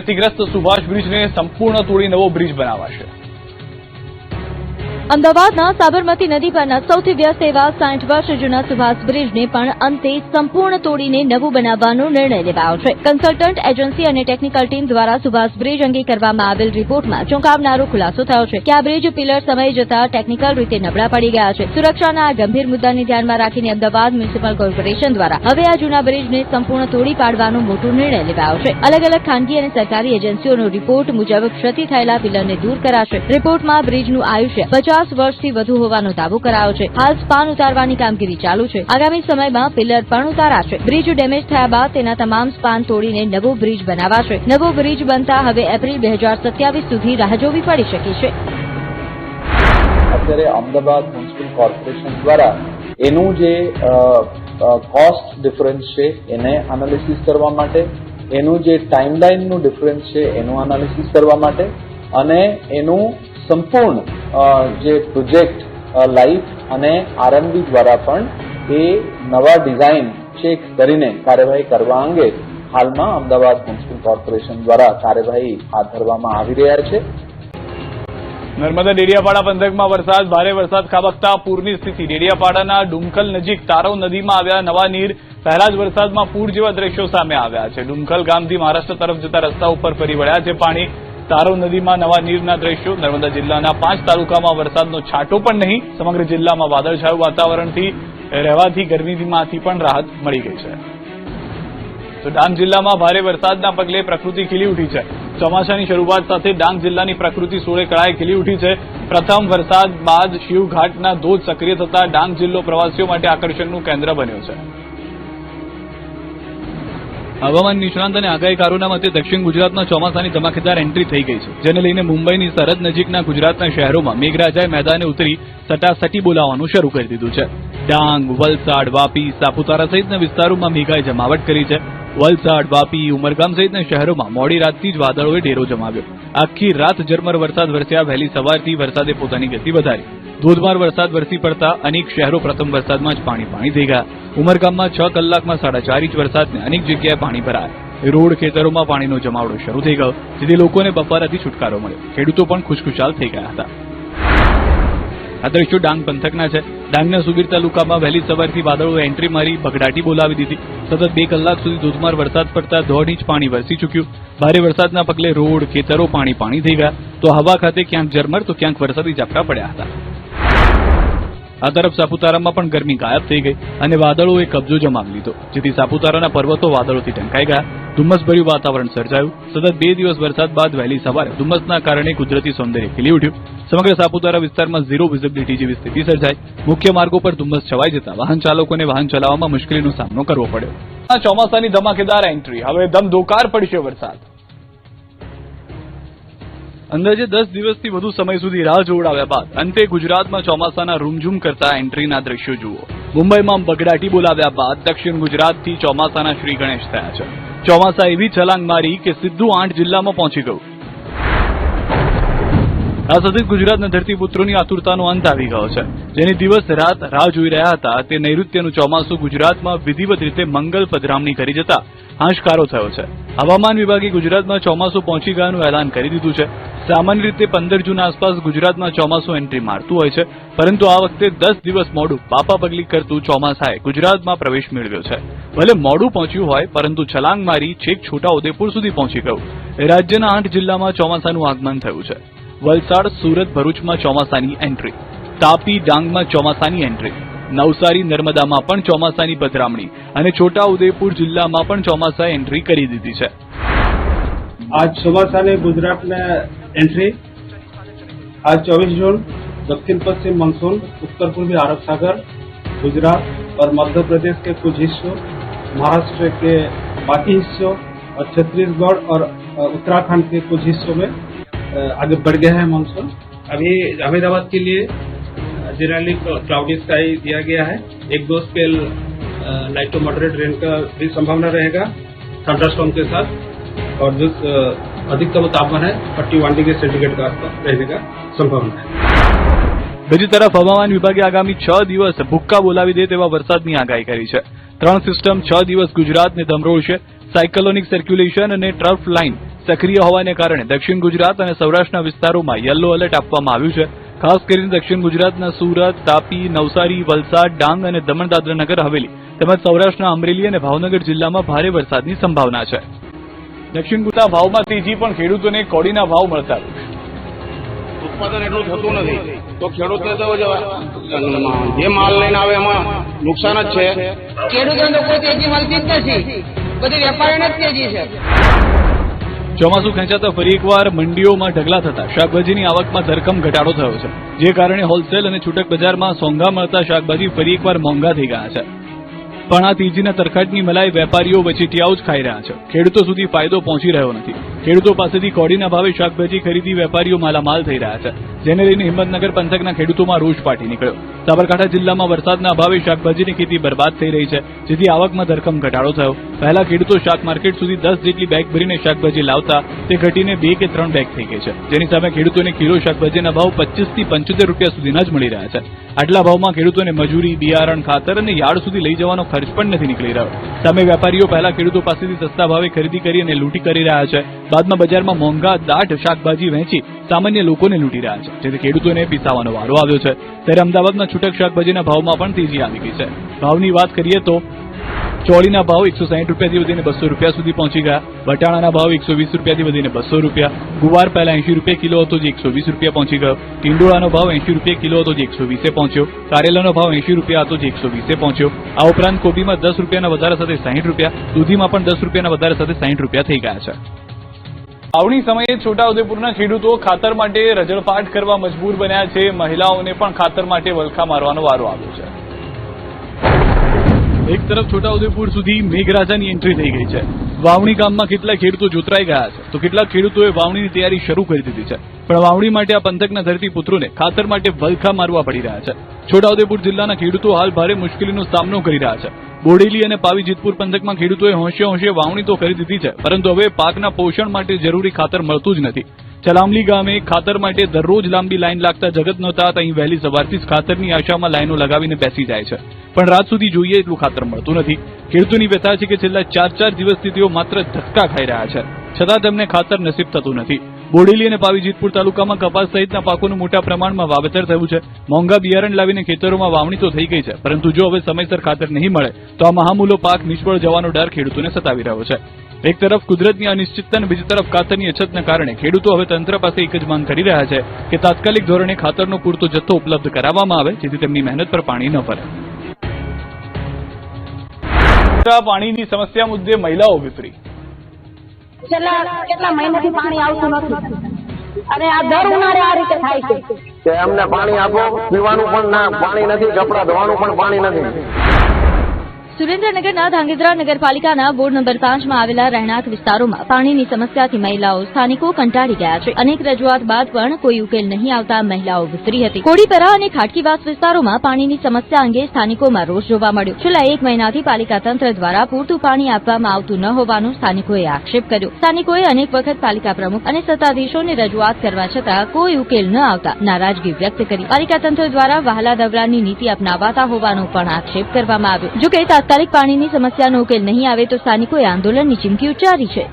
ક્ષતિગ્રસ્ત સુભાષ બ્રિજને સંપૂર્ણ તોડી નવો બ્રિજ બનાવાશે। અમદાવાદના સાબરમતી નદી પરના સૌથી વ્યસ્ત એવા 60 વર્ષ જૂના સુભાષ બ્રિજને પણ અંતે સંપૂર્ણ તોડીને નવું બનાવવાનો નિર્ણય લેવાયો છે। કન્સલ્ટન્ટ એજન્સી અને ટેકનિકલ ટીમ દ્વારા સુભાષ બ્રિજ અંગે કરવામાં આવેલ રિપોર્ટમાં ચોંકાવનારો ખુલાસો થયો છે કે આ બ્રિજ પિલર સમય જતા ટેકનિકલ રીતે નબળા પડી ગયા છે। સુરક્ષાના આ ગંભીર મુદ્દાને ધ્યાનમાં રાખીને અમદાવાદ મ્યુનિસિપલ કોર્પોરેશન દ્વારા હવે આ જૂના બ્રિજને સંપૂર્ણ તોડી પાડવાનો મોટો નિર્ણય લેવાયો છે। અલગ અલગ ખાનગી અને સરકારી એજન્સીઓનો રિપોર્ટ મુજબ ક્ષતિ થયેલા પિલરને દૂર કરાશે। રિપોર્ટમાં બ્રિજનું આયુષ્ય 50 વર્ષથી વધુ હોવાનો દાવો કરાયો છે। હાલ સ્પાન ઉતારવાની કામગીરી ચાલુ છે। આગામી સમયમાં પિલર પણ ઉતારાશે। બ્રિજ ડેમેજ થયા બાદ તેના તમામ સ્પાન તોડીને નવો બ્રિજ બનાવાશે। નવો બ્રિજ બનતા હવે એપ્રિલ 2027 સુધી રાહ જોવી પડી શકે છે। અત્યારે અમદાવાદ મ્યુનિસિપલ કોર્પોરેશન દ્વારા એનું જે કોસ્ટ ડિફરન્સ છે એને એનાલિસિસ કરવા માટે, એનું જે ટાઈમલાઈનનું ડિફરન્સ છે એનું એનાલિસિસ કરવા માટે અને એનું સંપૂર્ણ જે પ્રોજેક્ટ લાઈફ અને આરએનબી દ્વારા પણ એ નવા ડિઝાઇન ચેક કરીને કાર્યવાહી કરવા અંગે હાલમાં અમદાવાદ મ્યુનિસિપલ કોર્પોરેશન દ્વારા કાર્યવાહી હાથ ધરવામાં આવી રહ્યા છે। નર્મદા ડેડિયાપાડા પંથકમાં ભારે વરસાદ ખાબકતા પૂરની સ્થિતિ। ડેડિયાપાડાના ડુમખલ નજીક તારો નદીમાં આવ્યા નવા નીર। પહેલા જ વરસાદમાં પૂર જેવા દ્રશ્યો સામે આવ્યા છે। ડુમખલ ગામથી મહારાષ્ટ્ર તરફ જતા રસ્તા ઉપર ફરી વળ્યા છે પાણી। તારો નદીમાં નવા નીરના દ્રશ્યો। નર્મદા જિલ્લાના 5 તાલુકામાં વરસાદનો છાંટો પણ નહીં। સમગ્ર જિલ્લામાં વાદળછાયું વાતાવરણથી રહેવાથી ગરમીમાંથી પણ રાહત મળી ગઈ છે। તો ડાંગ જિલ્લામાં ભારે વરસાદના પગલે પ્રકૃતિ ખીલી ઉઠી છે। ચોમાસાની શરૂઆત સાથે ડાંગ જિલ્લાની પ્રકૃતિ સોળે કળાએ ખીલી ઉઠી છે। પ્રથમ વરસાદ બાદ શિવઘાટના ધોધ સક્રિય થતા ડાંગ જિલ્લો પ્રવાસીઓ માટે આકર્ષણનું કેન્દ્ર બન્યો છે। હવામાન નિષ્ણાંત અને આગાહીકારોના મતે દક્ષિણ ગુજરાતમાં ચોમાસાની ધમાકેદાર એન્ટ્રી થઈ ગઈ છે, જેને લઈને મુંબઈની સરહદ નજીકના ગુજરાતના શહેરોમાં મેઘરાજાએ મેદાને ઉતરી સટાસટી બોલાવવાનું શરૂ કરી દીધું છે। ડાંગ, વલસાડ, વાપી, સાપુતારા સહિતના વિસ્તારોમાં મેઘાએ જમાવટ કરી છે। વલસાડ, વાપી, ઉમરગામ સહિતના શહેરોમાં મોડી રાતથી જ વાદળોએ ડેરો જમાવ્યો। આખી રાત ઝરમર વરસાદ વરસ્યા। વહેલી સવારથી વરસાદે પોતાની ગતિ વધારી। ધોધમાર વરસાદ વરસી પડતા અનેક શહેરો પ્રથમ વરસાદમાં જ પાણી થઈ ગયા। ઉમરગામમાં 6 કલાકમાં 4.5 ઇંચ વરસાદને અનેક જગ્યાએ પાણી ભરાયા। રોડ, ખેતરોમાં પાણીનો જમાવડો શરૂ થઈ ગયો, જેથી લોકોને બફારાથી છુટકારો મળ્યો। ખેડૂતો પણ ખુશખુશાલ થઈ ગયા હતા। આ દ્રશ્યો ડાંગ પંથકના છે। ડાંગના સુબીર તાલુકામાં વહેલી સવારથી વાદળોએ એન્ટ્રી મારી ભગડાટી બોલાવી દીધી। સતત 2 કલાક સુધી ધોધમાર વરસાદ પડતા 1.5 ઇંચ પાણી વરસી ચૂક્યું। ભારે વરસાદના પગલે રોડ, ખેતરો પાણી થઈ ગયા। તો હવા ખાતે ક્યાંક ઝરમર તો ક્યાંક વરસાદી ઝાપટા પડ્યા હતા। આ તરફ સાપુતારામાં પણ ગરમી ગાયબ થઈ ગઈ અને વાદળોએ કબજો જમાવી લીધો, જેથી સાપુતારાના પર્વતો વાદળોથી ઢંકાઈ ગયા। ધુમ્મસભર્યું વાતાવરણ સર્જાયું। સતત 2 દિવસ વરસાદ બાદ વહેલી સવારે ધુમ્મસના કારણે કુદરતી સૌંદર્ય ખીલી ઉઠ્યું। સમગ્ર સાપુતારા વિસ્તારમાં ઝીરો વિઝિબિલિટી જેવી સ્થિતિ સર્જાઈ। મુખ્ય માર્ગો પર ધુમ્મસ છવાઈ જતા વાહન ચાલકોને વાહન ચલાવવામાં મુશ્કેલીનો સામનો કરવો પડ્યો। ચોમાસાની ધમાકેદાર એન્ટ્રી, હવે ધમધોકાર પડશે વરસાદ। અંદાજે 10 દિવસથી વધુ સમય સુધી રાહ જોવડાવ્યા બાદ અંતે ગુજરાતમાં ચોમાસાના રૂમઝૂમ કરતા એન્ટ્રીના દ્રશ્યો જુઓ। મુંબઈમાં બગડાટી બોલાવ્યા બાદ દક્ષિણ ગુજરાતથી ચોમાસાના શ્રી ગણેશ થયા છે। ચોમાસા એવી છલાંગ મારી કે સીધું 8 જિલ્લામાં પહોંચી ગયું। આ સાથે ગુજરાતના ધરતીપુત્રોની આતુરતાનો અંત આવી ગયો છે, જેની દિવસ રાત રાહ જોઈ રહ્યા હતા તે નૈઋત્યનું ચોમાસું ગુજરાતમાં વિધિવત રીતે મંગલ પધરામણી કરી જતા હાશકારો થયો છે। હવામાન વિભાગે ગુજરાતમાં ચોમાસું પહોંચી ગયાનું એલાન કરી દીધું છે। સામાન્ય રીતે 15 જૂન આસપાસ ગુજરાતમાં ચોમાસું એન્ટ્રી મારતું હોય છે, પરંતુ આ વખતે 10 દિવસ મોડું પાપા પગલી કરતું ચોમાસાએ ગુજરાતમાં પ્રવેશ મેળવ્યો છે। ભલે મોડું પહોંચ્યું હોય, પરંતુ છલાંગ મારી છેક છોટાઉદેપુર સુધી પહોંચી ગયું। રાજ્યના 8 જિલ્લામાં ચોમાસાનું આગમન થયું છે। વલસાડ, સુરત, ભરૂચમાં ચોમાસાની એન્ટ્રી, તાપી, ડાંગમાં ચોમાસાની એન્ટ્રી, નવસારી, નર્મદામાં પણ ચોમાસાની પધરામણી અને છોટાઉદેપુર જિલ્લામાં પણ ચોમાસાએ એન્ટ્રી કરી દીધી છે। आज ચોમાસા ने गुजरात में एंट्री। आज 24 जून दक्षिण पश्चिम मानसून उत्तर पूर्वी अरब सागर, गुजरात और मध्य प्रदेश के कुछ हिस्सों, महाराष्ट्र के बाकी हिस्सों और छत्तीसगढ़ और उत्तराखंड के कुछ हिस्सों में आगे बढ़ गया है मानसून। अभी अहमदाबाद के लिए जनरली क्लाउडी स्काई दिया गया है। 1-2 spell light to moderate rain का भी संभावना रहेगा थंडरस्टॉर्म के साथ, और जो अधिकतम तापमान है 41 डिग्री सेंटीग्रेड का आसपास रहने का संभावना है। બીજી તરફ હવામાન વિભાગે આગામી 6 દિવસ ભૂક્કા બોલાવી દે તેવા વરસાદની આગાહી કરી છે। 3 સિસ્ટમ 6 દિવસ ગુજરાતને ધમરોળશે। સાયક્લોનિક સર્ક્યુલેશન અને ટ્રફ લાઇન સક્રિય હોવાને કારણે દક્ષિણ ગુજરાત અને સૌરાષ્ટ્રના વિસ્તારોમાં યલો એલર્ટ આપવામાં આવ્યું છે. ખાસ કરીને દક્ષિણ ગુજરાતના સુરત, તાપી, નવસારી, વલસાડ, ડાંગ અને દમણ દાદરા નગર હવેલી તેમજ સૌરાષ્ટ્રના અમરેલી અને ભાવનગર જિલ્લામાં ભારે વરસાદની સંભાવના છે. દક્ષિણ ગુજરાતના ભાવમાં તેજી પણ ખેડૂતોને કોડીના ભાવ મળતા ઉત્પાદન એટલું થતું નથી તો ખેડૂતને તો જે માલ લઈને આવે એમાં નુકસાન જ છે. ખેડૂતોને તો કોઈ તેજી મળતી જ નથી, બધી વેપારીને જ તેજી છે. ચોમાસું ખેંચાતા ફરી એકવાર મંડીઓમાં ઢગલા થતા શાકભાજીની આવકમાં ધરખમ ઘટાડો થયો છે, જે કારણે હોલસેલ અને છૂટક બજારમાં સોંઘા મળતા શાકભાજી ફરી એકવાર મોંઘા થઈ ગયા છે. પણ આ તેજીના તરખાટની મલાઈ વેપારીઓ વચેટિયાઓ જ ખાઈ રહ્યા છે. ખેડૂતો સુધી ફાયદો પહોંચી રહ્યો નથી. ખેડૂતો પાસેથી કોડીના ભાવે શાકભાજી ખરીદી વેપારીઓ માલામાલ થઈ રહ્યા છે, જેને લઈને હિંમતનગર પંથકના ખેડૂતોમાં રોષ ફાટી નીકળ્યો. સાબરકાંઠા જિલ્લામાં વરસાદના અભાવે શાકભાજીની ખેતી બરબાદ થઈ રહી છે, જેથી આવકમાં ધરખમ ઘટાડો થયો. પહેલા ખેડૂતો શાક માર્કેટ સુધી 10 જેટલી બેગ ભરીને શાકભાજી લાવતા તે ઘટીને 2 કે 3 બેગ થઈ ગઈ છે, જેની સામે ખેડૂતોને કિલો શાકભાજીના ભાવ 25 થી 75 રૂપિયા સુધીના જ મળી રહ્યા છે. આટલા ભાવમાં ખેડૂતોને મજૂરી, બિયારણ, ખાતર અને યાર્ડ સુધી લઈ જવાનો ખર્ચ પણ નથી નીકળી રહ્યો. સામે વેપારીઓ પહેલા ખેડૂતો પાસેથી સસ્તા ભાવે ખરીદી કરી અને લૂંટી કરી રહ્યા છે, બાદમાં બજારમાં મોંઘા દાટ શાકભાજી વહેંચી સામાન્ય લોકોને લૂંટી રહ્યા છે, જેથી ખેડૂતોને પીસાવાનો વારો આવ્યો છે. ત્યારે અમદાવાદમાં છૂટક શાકભાજીના ભાવમાં પણ તેજી આવી ગઈ છે. ભાવની વાત કરીએ તો ચોળીના ભાવ 160 રૂપિયાથી વધીને 200 રૂપિયા સુધી પહોંચી ગયા. વટાણાના ભાવ 120 રૂપિયાથી વધીને 200 રૂપિયા. ગુવાર પહેલા 80 રૂપિયા કિલો હતો, જે 120 રૂપિયા પહોંચી ગયો. ટીંડોળાનો ભાવ 80 રૂપિયા કિલો હતો, જે 120 પહોંચ્યો. કારેલાનો ભાવ 80 રૂપિયા હતો, જે 120 પહોંચ્યો. આ ઉપરાંત કોબીમાં 10 રૂપિયાના વધારા સાથે 60 રૂપિયા, દૂધીમાં પણ 10 રૂપિયાના વધારા સાથે 60 રૂપિયા થઈ ગયા છે. વાવણી સમયે છોટાઉદેપુરના ખેડૂતો ખાતર માટે રજળપાટ કરવા મજબૂર બન્યા છે. મહિલાઓને પણ ખાતર માટે વલખા મારવાનો વારો આવ્યો છે. એક તરફ છોટાઉદેપુર સુધી મેઘરાજાની એન્ટ્રી થઈ ગઈ છે. વાવણી કામમાં કેટલાક ખેડૂતો જોતરાઈ ગયા છે, તો કેટલાક ખેડૂતોએ વાવણીની તૈયારી શરૂ કરી દીધી છે. પણ વાવણી માટે આ પંથકના ધરતીપુત્રોને ખાતર માટે વલખા મારવા પડી રહ્યા છે. છોટાઉદેપુર જિલ્લાના ખેડૂતો હાલ ભારે મુશ્કેલીનો સામનો કરી રહ્યા છે. બોડેલી અને પાવી જેતપુર પંથકમાં ખેડૂતોએ હોંશે હોંશે વાવણી તો કરી દીધી છે, પરંતુ હવે પાકના પોષણ માટે જરૂરી ખાતર મળતું જ નથી. ચલામલી ગામે ખાતર માટે દરરોજ લાંબી લાઈન લાગતા જગત નહોતા. અહીં વહેલી સવારથી જ ખાતરની આશામાં લાઈનો લગાવીને બેસી જાય છે, પણ રાત સુધી જોઈએ એટલું ખાતર મળતું નથી. ખેડૂતોની વ્યથા છે કે છેલ્લા 4 દિવસથી તેઓ માત્ર ધક્કા ખાઈ રહ્યા છે, છતાં તેમને ખાતર નસીબ થતું નથી. બોડેલી અને પાવી જેતપુર તાલુકામાં કપાસ સહિતના પાકોનું મોટા પ્રમાણમાં વાવેતર થયું છે. મોંઘા બિયારણ લાવીને ખેતરોમાં વાવણી તો થઈ ગઈ છે, પરંતુ જો હવે સમયસર ખાતર નહીં મળે તો આ મહામૂલો પાક નિષ્ફળ જવાનો ડર ખેડૂતોને સતાવી રહ્યો છે. એક તરફ કુદરતની અનિશ્ચિતતા અને બીજી તરફ ખાતરની અછતના કારણે ખેડૂતો હવે તંત્ર પાસે એક જ માંગ કરી રહ્યા છે કે તાત્કાલિક ધોરણે ખાતરનો પૂરતો જથ્થો ઉપલબ્ધ કરાવવામાં આવે, જેથી તેમની મહેનત પર પાણી ન ફરે. પાણીની સમસ્યા મુદ્દે મહિલાઓ વિપરી. છેલ્લા કેટલા મહિનાથી પાણી આવતું નથી અને આ દર ઉનાળે આ રીતે થાય છે કે અમને પાણી આપો, પીવાનું પણ ના પાણી નથી, કપડાં ધોવાનું પણ પાણી નથી. સુરેન્દ્રનગરના ધાંગધ્રા નગરપાલિકાના વોર્ડ નંબર 5માં આવેલા રહેણાંક વિસ્તારોમાં પાણીની સમસ્યાથી મહિલાઓ સ્થાનિકો કંટાળી ગયા છે. અનેક રજૂઆત બાદ પણ કોઈ ઉકેલ નહીં આવતા મહિલાઓ વિસ્તરી હતી. કોડીપરા અને ખાટકીવાસ વિસ્તારોમાં પાણીની સમસ્યા અંગે સ્થાનિકોમાં રોષ જોવા મળ્યો. છેલ્લા 1 મહિનાથી પાલિકા તંત્ર દ્વારા પૂરતું પાણી આપવામાં આવતું ન હોવાનું સ્થાનિકોએ આક્ષેપ કર્યો. સ્થાનિકોએ અનેક વખત પાલિકા પ્રમુખ અને સત્તાધીશોને રજૂઆત કરવા છતાં કોઈ ઉકેલ ન આવતા નારાજગી વ્યક્ત કરી. પાલિકા તંત્ર દ્વારા વહાલા દવરાની નીતિ અપનાવાતા હોવાનો પણ આક્ષેપ કરવામાં આવ્યો. જોકે તાત્કાલિક પાણીની સમસ્યાનો ઉકેલ નહીં આવે તો સ્થાનિકોએ આંદોલનની ચીમકી ઉચ્ચારી છે.